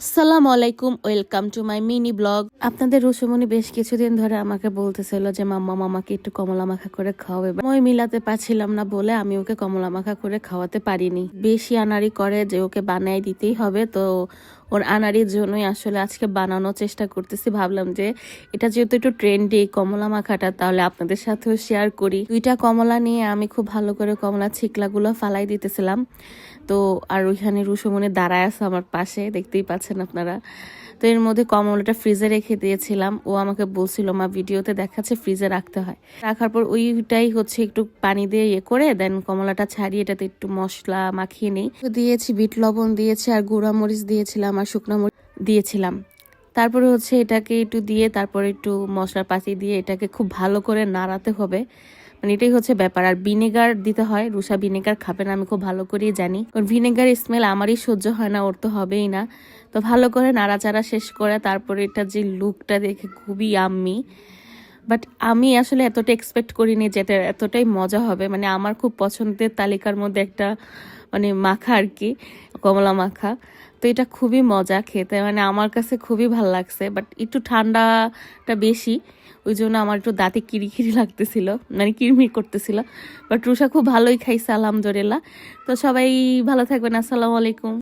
আসসালামু আলাইকুম, welcome to my mini blog. আপনাদের রুসুমনি বেশ কিছুদিন ধরে আমাকে বলতেছিল যে মাম্মা মামাকে একটু কমলা মাখা করে খাওয়াবে। মই মিলাতে পারছিলাম না বলে আমি ওকে কমলা মাখা করে খাওয়াতে পারিনি। বেশি আনাড়ি করে যে ওকে বানাই দিতেই হবে, তো ওর আনাড়ির জন্যই আসলে আজকে বানানোর চেষ্টা করতেছি। ভাবলাম যে এটা যেহেতু একটু ট্রেন্ডি কমলা মাখাটা, তাহলে আপনাদের সাথেও শেয়ার করি। দুইটা কমলা নিয়ে আমি খুব ভালো করে কমলা ছিকলাগুলো ফালাই দিতেছিলাম। তো আর ওইখানে রুসুমনি দাঁড়ায় আছে আমার পাশে, দেখতেই পাচ্ছেন আপনারা। তো এর মধ্যে কমলাটা ফ্রিজে রেখে দিয়েছিলাম। ও আমাকে বলছিল মা ভিডিওতে দেখাচ্ছে ফ্রিজে রাখতে হয়। রাখার পর ওইটাই হচ্ছে একটু পানি দিয়ে ইয়ে করে দেন কমলাটা ছাড়িয়ে এটাতে একটু মশলা মাখিয়ে নিই। দিয়েছি বিট লবণ দিয়েছি আর গুঁড়া মরিচ দিয়েছিলাম আর শুকনো মরিচ দিয়েছিলাম। তারপরে হচ্ছে এটাকে একটু দিয়ে তারপরে একটু মশলার পাতি দিয়ে এটাকে খুব ভালো করে নাড়াতে হবে। মানে এটাই হচ্ছে ব্যাপার। আর ভিনেগার দিতে হয়। রুষা ভিনেগার খাবে না আমি খুব ভালো করেই জানি, কারণ ভিনেগার স্মেল আমারই সহ্য হয় না, ওর তো হবেই না। তো ভালো করে নাড়াচাড়া শেষ করে তারপরে এটা যে লুকটা দেখে খুবই ইয়াম্মি। বাট আমি আসলে এতটা এক্সপেক্ট করিনি যে এটা এতটাই মজা হবে। মানে আমার খুব পছন্দের তালিকার মধ্যে একটা মানে মাখা আর কি, কমলা মাখা। তো এটা খুবই মজা খেতে, মানে আমার কাছে খুবই ভালো লাগছে। বাট একটু ঠান্ডাটা বেশি, ওই জন্য আমার একটু দাঁতে কিরিকিরি লাগতেছিল, মানে কিরমির করতেছিল। বাট রুষা খুব ভালোই খাইছে আলহামদুলিল্লাহ। তো সবাই ভালো থাকবেন, আসসালামু আলাইকুম।